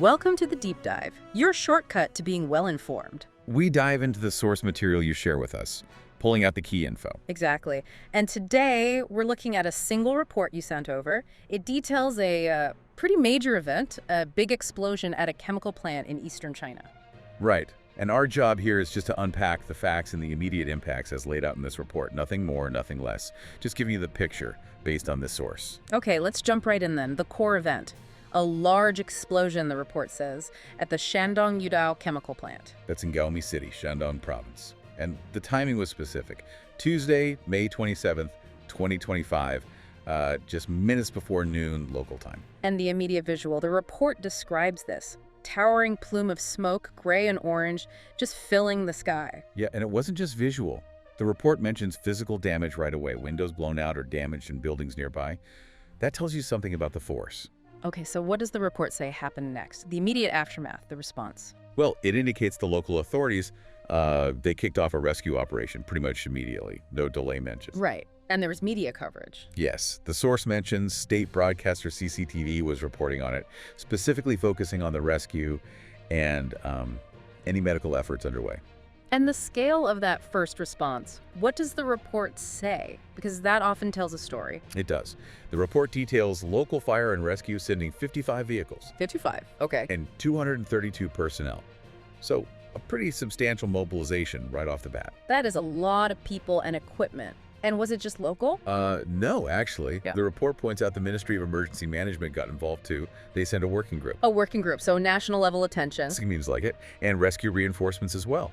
Welcome to the Deep Dive, your shortcut to being well-informed. We dive into the source material you share with us, pulling out the key info. Exactly. And today, we're looking at a single report you sent over. It details a pretty major event, a big explosion at a chemical plant in eastern China. Right. And our job here is just to unpack the facts and the immediate impacts as laid out in this report. Nothing more, nothing less. Just giving you the picture based on this source. Okay, let's jump right in then. The core event. A large explosion, the report says, at the Shandong Youdao Chemical Plant. That's in Gaomi City, Shandong Province. And the timing was specific. Tuesday, May 27th, 2025, just minutes before noon local time. And the immediate visual. The report describes this. Towering plume of smoke, gray and orange, just filling the sky. Yeah, and it wasn't just visual. The report mentions physical damage right away, windows blown out or damaged in buildings nearby. That tells you something about the force. Okay, so what does the report say happened next? The immediate aftermath, the response. Well, it indicates the local authorities, they kicked off a rescue operation pretty much immediately. No delay mentioned. Right. And there was media coverage. Yes. The source mentions state broadcaster CCTV was reporting on it, specifically focusing on the rescue and any medical efforts underway. And the scale of that first response, what does the report say? Because that often tells a story. It does. The report details local fire and rescue sending 55 vehicles. 55, okay. And 232 personnel. So a pretty substantial mobilization right off the bat. That is a lot of people and equipment. And was it just local? No, actually. Yeah. The report points out the Ministry of Emergency Management got involved too. They sent a working group. A working group, so national level attention. Seems like it. And rescue reinforcements as well,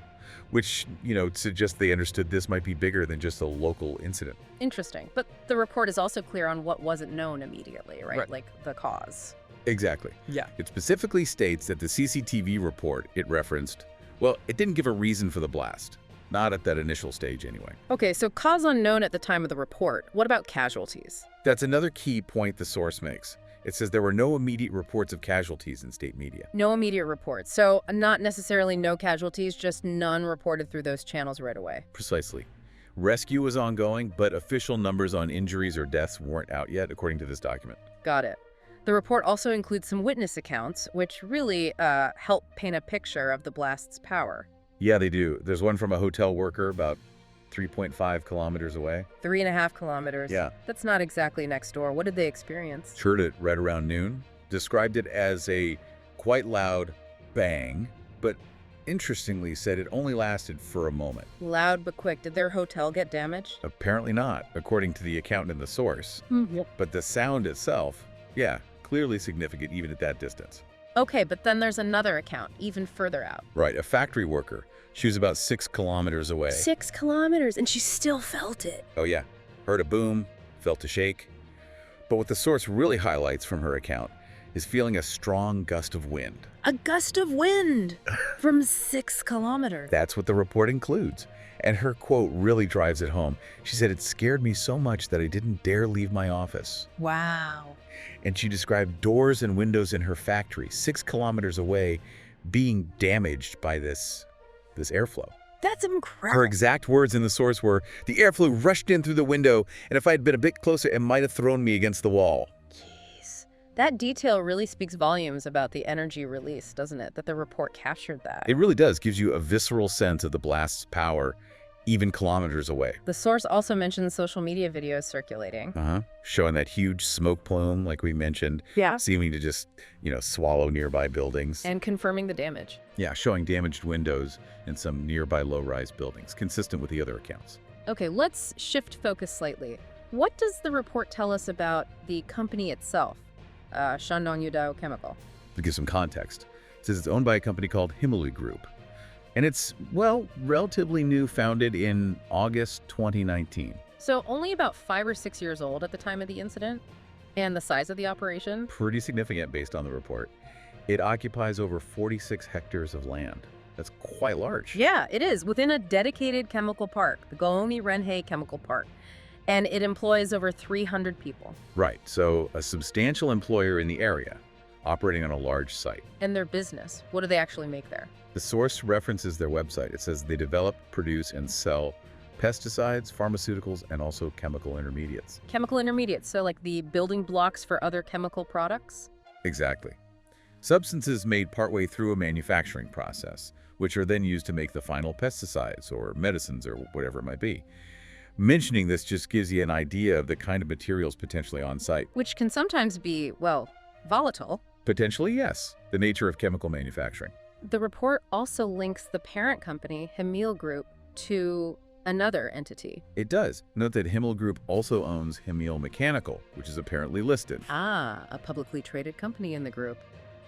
which, suggests they understood this might be bigger than just a local incident. Interesting. But the report is also clear on what wasn't known immediately, right? Like the cause. Exactly. Yeah. It specifically states that the CCTV report it referenced, well, it didn't give a reason for the blast. Not at that initial stage, anyway. Okay, so cause unknown at the time of the report. What about casualties? That's another key point the source makes. It says there were no immediate reports of casualties in state media. No immediate reports. So not necessarily no casualties, just none reported through those channels right away. Precisely. Rescue was ongoing, but official numbers on injuries or deaths weren't out yet, according to this document. Got it. The report also includes some witness accounts, which really help paint a picture of the blast's power. Yeah, they do. There's one from a hotel worker about 3.5 kilometers away. 3.5 kilometers. Yeah. That's not exactly next door. What did they experience? Heard it right around noon. Described it as a quite loud bang, but interestingly said it only lasted for a moment. Loud but quick. Did their hotel get damaged? Apparently not, according to the account in the source. Yep. But the sound itself, yeah, clearly significant even at that distance. Okay, but then there's another account, even further out. Right, a factory worker. She was about 6 kilometers away. 6 kilometers, and she still felt it. Oh yeah, heard a boom, felt a shake. But what the source really highlights from her account is feeling a strong gust of wind. A gust of wind from 6 kilometers. That's what the report includes. And her quote really drives it home. She said, "It scared me so much that I didn't dare leave my office." Wow. And she described doors and windows in her factory, 6 kilometers away, being damaged by this airflow. That's incredible. Her exact words in the source were, "The airflow rushed in through the window, and if I had been a bit closer, it might have thrown me against the wall." Jeez. That detail really speaks volumes about the energy release, doesn't it? That the report captured that. It really does. Gives you a visceral sense of the blast's power, even kilometers away. The source also mentions social media videos circulating. Showing that huge smoke plume, like we mentioned. Yeah. Seeming to just, swallow nearby buildings. And confirming the damage. Yeah, showing damaged windows in some nearby low-rise buildings, consistent with the other accounts. Okay, let's shift focus slightly. What does the report tell us about the company itself, Shandong Youdao Chemical? To give some context, it says it's owned by a company called Himalaya Group. And it's, well, relatively new, founded in August 2019. So only about 5 or 6 years old at the time of the incident? And the size of the operation? Pretty significant based on the report. It occupies over 46 hectares of land. That's quite large. Yeah, it is, within a dedicated chemical park, the Gaomi Renhe Chemical Park. And it employs over 300 people. Right, so a substantial employer in the area, operating on a large site. And their business, what do they actually make there? The source references their website. It says they develop, produce, and sell pesticides, pharmaceuticals, and also chemical intermediates. Chemical intermediates, so like the building blocks for other chemical products? Exactly. substances made partway through a manufacturing process, which are then used to make the final pesticides or medicines or whatever it might be. Mentioning this just gives you an idea of the kind of materials potentially on site. Which can sometimes be, well, volatile. Potentially, yes, the nature of chemical manufacturing. The report also links the parent company, Hemil Group, to another entity. It does. Note that Himmel Group also owns Hemil Mechanical, which is apparently listed. Ah, a publicly traded company in the group.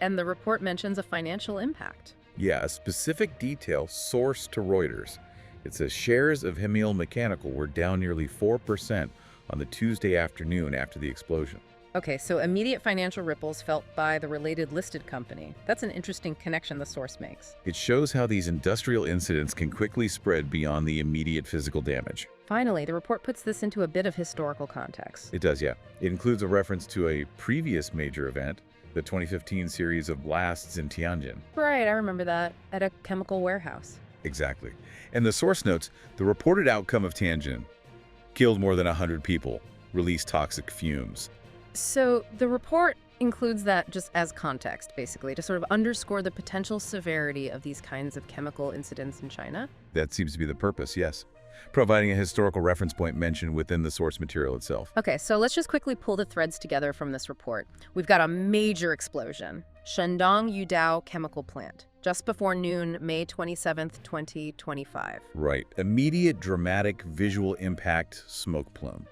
And the report mentions a financial impact. Yeah, a specific detail sourced to Reuters. It says shares of Hemil Mechanical were down nearly 4% on the Tuesday afternoon after the explosion. Okay, so immediate financial ripples felt by the related listed company. That's an interesting connection the source makes. It shows how these industrial incidents can quickly spread beyond the immediate physical damage. Finally, the report puts this into a bit of historical context. It does, yeah. It includes a reference to a previous major event, the 2015 series of blasts in Tianjin. Right, I remember that, at a chemical warehouse. Exactly. And the source notes, the reported outcome of Tianjin killed more than 100 people, released toxic fumes. So the report includes that just as context, basically, to sort of underscore the potential severity of these kinds of chemical incidents in China. That seems to be the purpose, yes. Providing a historical reference point mentioned within the source material itself. Okay, so let's just quickly pull the threads together from this report. We've got a major explosion. Shandong Youdao Chemical Plant, just before noon, May 27th, 2025. Right. Immediate dramatic visual impact smoke plume.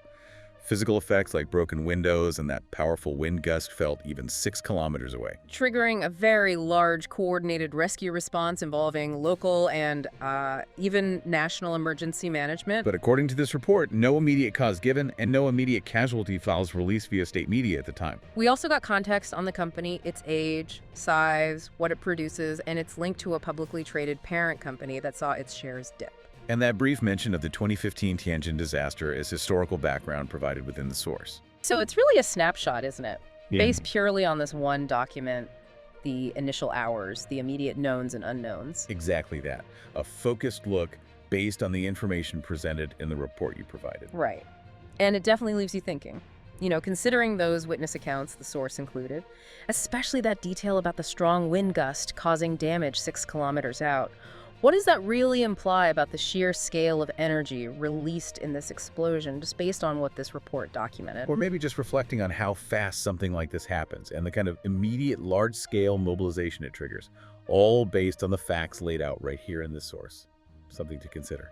Physical effects like broken windows and that powerful wind gust felt even 6 kilometers away. Triggering a very large coordinated rescue response involving local and even national emergency management. But according to this report, no immediate cause given and no immediate casualty files released via state media at the time. We also got context on the company, its age, size, what it produces, and it's linked to a publicly traded parent company that saw its shares dip. And that brief mention of the 2015 Tianjin disaster is historical background provided within the source. So it's really a snapshot, isn't it? Yeah. Based purely on this one document, the initial hours, the immediate knowns and unknowns. Exactly that. A focused look based on the information presented in the report you provided. Right. And it definitely leaves you thinking. You know, considering those witness accounts, the source included, especially that detail about the strong wind gust causing damage 6 kilometers out. What does that really imply about the sheer scale of energy released in this explosion, just based on what this report documented? Or maybe just reflecting on how fast something like this happens and the kind of immediate large-scale mobilization it triggers, all based on the facts laid out right here in this source. Something to consider.